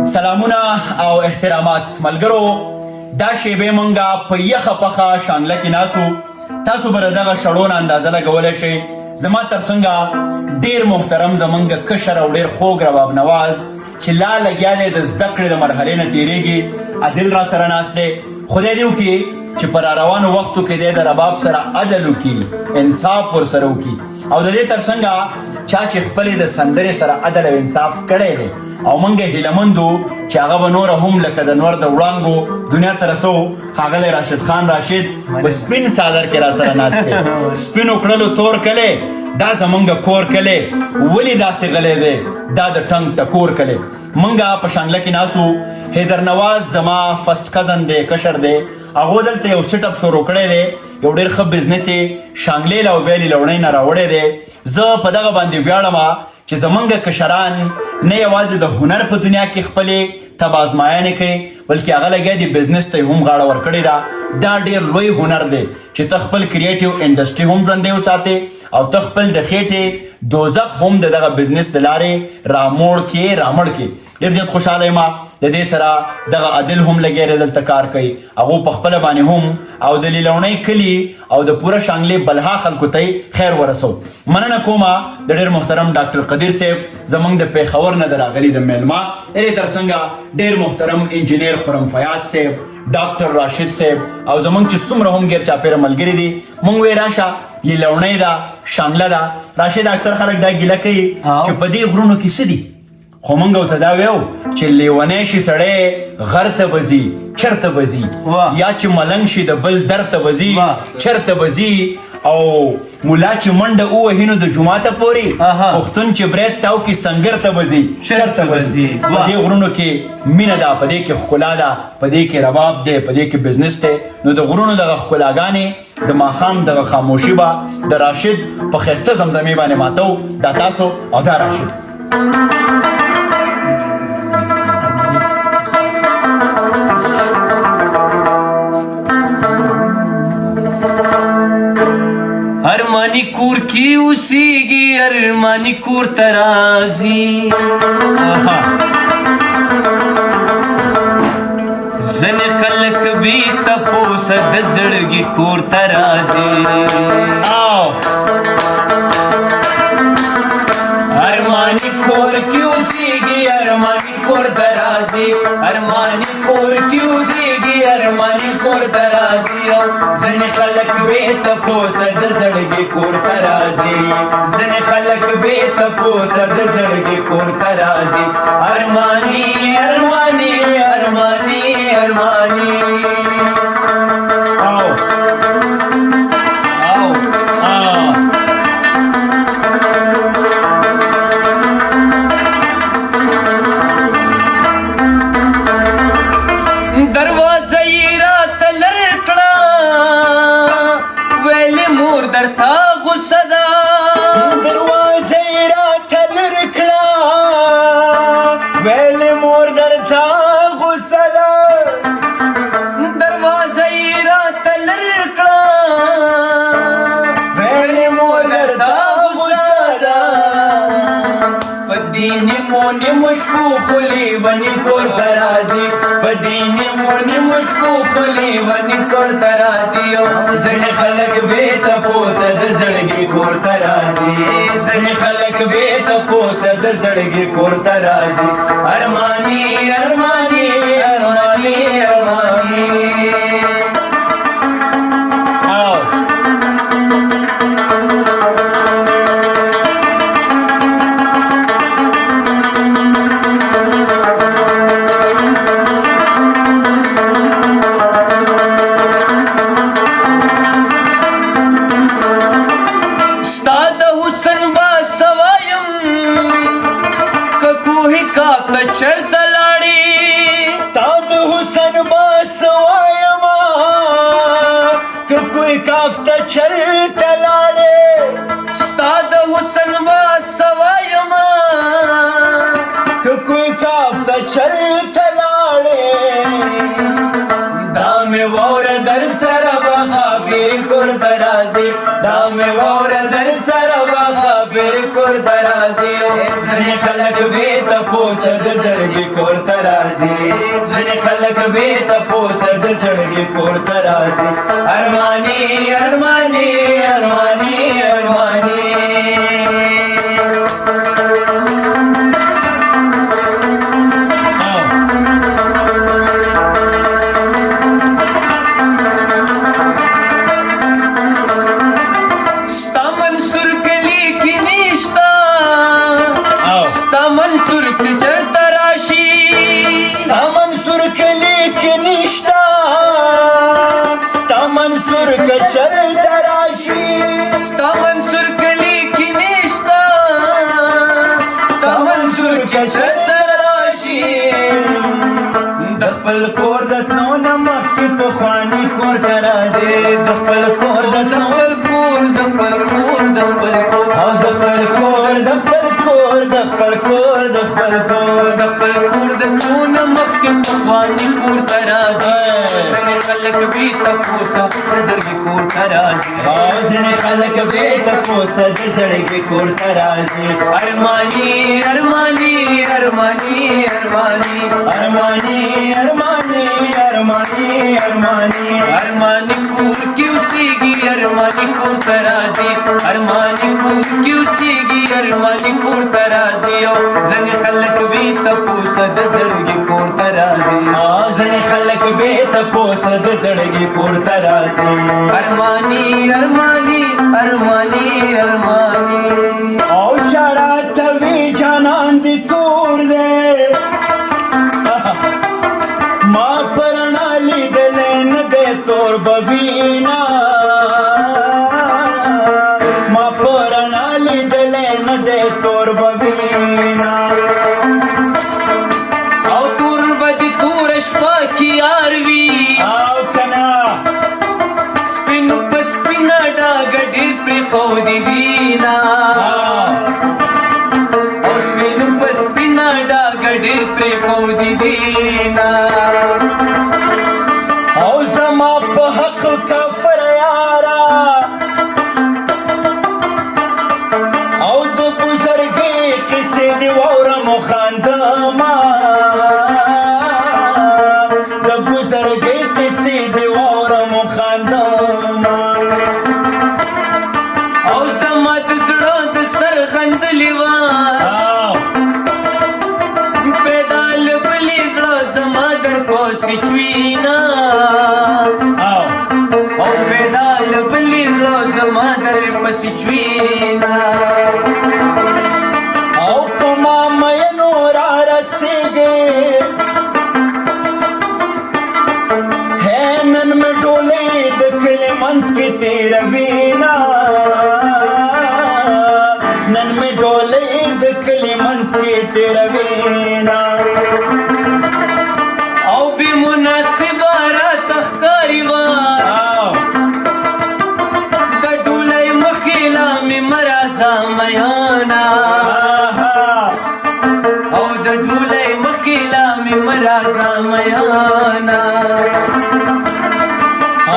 سلامونه او احترامات ملګرو، دا شیبې مونږه په یخه پخه شانګله کې ناسو. تاسو به د دغه شړونه اندازه لګولی شئ. زما تر څنګه ډېر محترم زمونږ کشر او ډېر خوږ رباب نواز چې لا لګیا دی د زده کړې د مرحلې نه تېرېږي، عادل را سره ناست دی. خدای دې وکړي چې په راروانو وختو کې دی د رباب سره عدل وکړي، انصاف ورسره وکړي. او د دې تر څنګه چا چې خپلې د سندرې سره عدل او انصاف کړی دی او موږ هیلهمند وو چې هغه به نوره هم لکه د نور د وړانګو دنیا ته رسو. ښاغلی راشد خان راشد په سپین څادر کې را سره ناست دی. سپینو کړلو تور کلی دا زمونږ کور کلی، ولې داسې غلی دی دا د ټنګ ټکور کلی. موږ په شانګله کې ناسو. حیدر نواز زما فرست کزن دی، کشر دی. هغو دلته یو سیټ اپ شروع کړی دی، یو ډېر ښه بزنس یې شانګلې له او بیلې لوڼۍ نه راوړی دی. زه په دغه باندې ویاړم چې زمونږ کشران نه یوازې د هنر په دنیا کې خپلې تبازمایانې کوي، بلکې هغه لګیا دي بزنس ته هم غاړه ورکړې ده. دا ډېر لوی هنر دی چې ته خپل کریټیو انډسټري هم ژوندی وساتې او ته خپل د خېټې دوزخ هم د دغه بزنس د لارې راموړ کې رامړ کې. ډېر زیات خوشحاله یم. د دې سره دغه عادل هم لګیا دی دلته کار کوي، هغو په خپله باندې هم او د لیلوڼۍ کلي او د پوره شانګلې بلها خلکو ته خیر ورسو. مننه کومه د ډېر محترم ډاکټر قدیر صاحب زموږ د پیښور نه د راغلي د میلمه. دې تر څنګه ډېر محترم انجینیر خرم فیاض صاحب، ډاکټر راشد صاحب او زموږ چې څومره هم ګیر چاپېره ملګري دي. موږ وی راشه لیلوڼۍ ده، شانګله ده. راشد اکثر خلک دا ګیله کوي چې په دې غرونو کې څه دي، خو موږ ورته دا ویو چې لیونی شي سړی غر ته به ځي چرته به ځي، یا چې ملنګ شي د بل در ته به ځي چرته به ځي، او ملا چې منډه ووهي نو د جوماته پورې، پښتون چې برید تاو کې سنګر ته به ځي چرته به ځي. په دې غرونو کې مینه ده، په دې کې ښکلا ده، په دې کې رباب دی، په دې کې بزنس دی. نو د غرونو دغه ښکلاګانې د ماښام دغه خاموشي به د راشد په ښایسته زمزمې باندې ماتو. دا تاسو او دا راشد. ارمانی کور کی اوسیږي، ارمانی کور ترازی، زن خلق بی تپوس د زړګي کور ترازی. ارمانی کور کی اوسیږي، ارمانی کور ترازی، ارمانی کور کی اوسیږي، ارمانی کور ترازی، زن خلق بی تپوس د زړګي کور ترازی، زن خلق بی تپوس د زړګي کور ترازی. ارمانی ارمانی ارمانی ارمانی آو آو دروازه یې راته لر کړه، ویلې مور درته غوسه ده. دروازه یې راته لر کړه، ویلې مور درته غوسه ده. دروازه یې راته لر کړه، ویلې مور درته غوسه ده. په دې نیمو نیمو شپو خو لیوني کور ته راځي، په دې نیمو نیمو شپو خو لیوني کور ته راځي. ځینې خلک بې تپوسه د زړګي کور ته راځي، ځینې خلک بې تپوسه د زړګي کور ته راځي. ارمانی ارمانی ارمانی ارمانی چرته لاړې، ستا د حسن باس وایما که کوی کاف ته چرته لاړې، ستا د حسن باس وایما که کوی کاف ته چرته لاړې. دا مې واوره در سره به خبرې کور ته راځي، دا مې واوره در سره به خبرې ویر کور ته راځي ځینې خلک بې تپوسه د زړګي کور ته راځي ځینې خلک بې تپوسه د زړګي کور ته راځي ارماني ارماني ارماني ارماني خپل کور د تلو نه مخکې پخواني کور ته راځي د خپل کور د خپل کور د خپل کور د خپل کور او د خپل کور د خپل کور د خپل کور د خپل کور د خپل کور د تلو نه مخکې پخواني کور ته راځي ځینې خلک بې تپوسه د زړګي کور ته راځي او ځینې خلک بې تپوسه د زړګي کور ته راځي ارماني ارماني ارماني ارماني ارماني ارماني ارماني ارماني ارماني کور کې اوسېږي ارماني کور ته راځي ارماني کور کې اوسېږي ارماني کور ته راځي او ځینې خلک بې تپوسه د زړګي کور ته راځي ځینې خلک بې تپوسه د زړګي کور ته راځي ارماني ارماني ارماني ارماني او چا راته وي جانان دې تور دی ما پرنا لیدلی نه دی تور به وینا ما پرنا لیدلی نه دی تور به وینا او تور به دې توره شپه کې یار وي او کنه سپینو په سپینه ډاګه ډېر پرېښودې وینا او سپینو په سپینه ډاګه ډېر پرېښودې وینا او زما په حق کافر یارا او د بزرګۍ قصې دې واورم خاندما د بزرګۍ قصې دې واورم خاندما او زما د زړه د سر غندلې وه پیدا لبلې زړه زما در پسې چوینه او پیدا لبلې زړه زما در پسې چوینه او په ما مینو را رسېږې ہے نن مې ډولۍ د کلي منځ کې تېروینه نن مې ډولۍ د کلي منځ کې تېروینه او بې مناسبه راته ښکاري وه د ډولۍ مخې لا مې مه راځه میانه او د ډولۍ مخې لا مې مه راځه میانه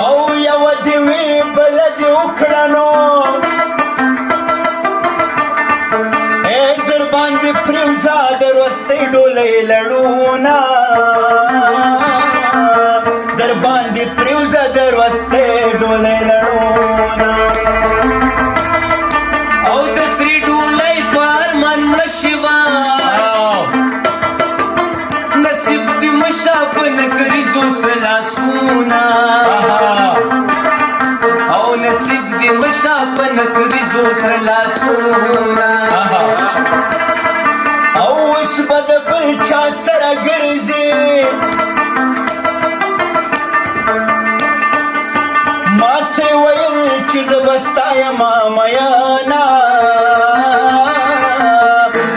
او یوه دې وي بله دې وکړه نو در باندې پرېوځه د روستۍ ډولۍ لړونه در باندې پرېوځه د روستۍ ډولۍ لړونه او د سرې ډولۍ په ارمان مړه شوه نصیب دې مشه په نکریزو سره لاسونه او نصیب دې مشه په نکریزو سره لاسونه او اوس به د بل چا سره ګرځي ما ته ویل چې زه به ستا یمه میانه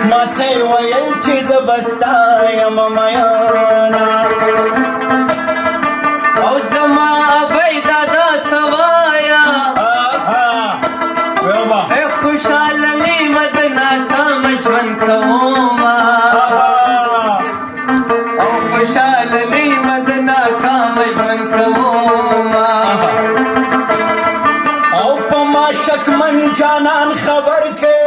ما ته ویل چې زه به ستا یمه میانه او زما ابۍ دادا ته وایه خوشحاله نیمه د ناکامه ژوند کومه او خوشحاله نیمه د ناکامه ژوند کومه او په ما شکمن جانان خبر کې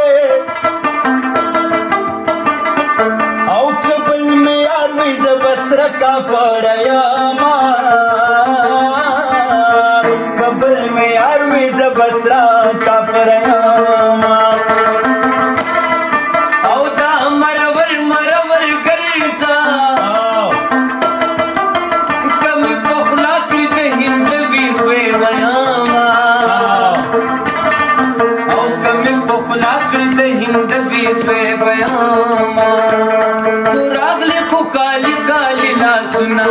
بسره کافر یما کبل می یار وی ز بسره کافر یما او دا مرور مرور ګرځا کمی پخلا کړی د هندوی سوې ویاما او کمی پخلا کړی د هندوی سوې ویاما نو راغلی خو کالی کالی لاسونه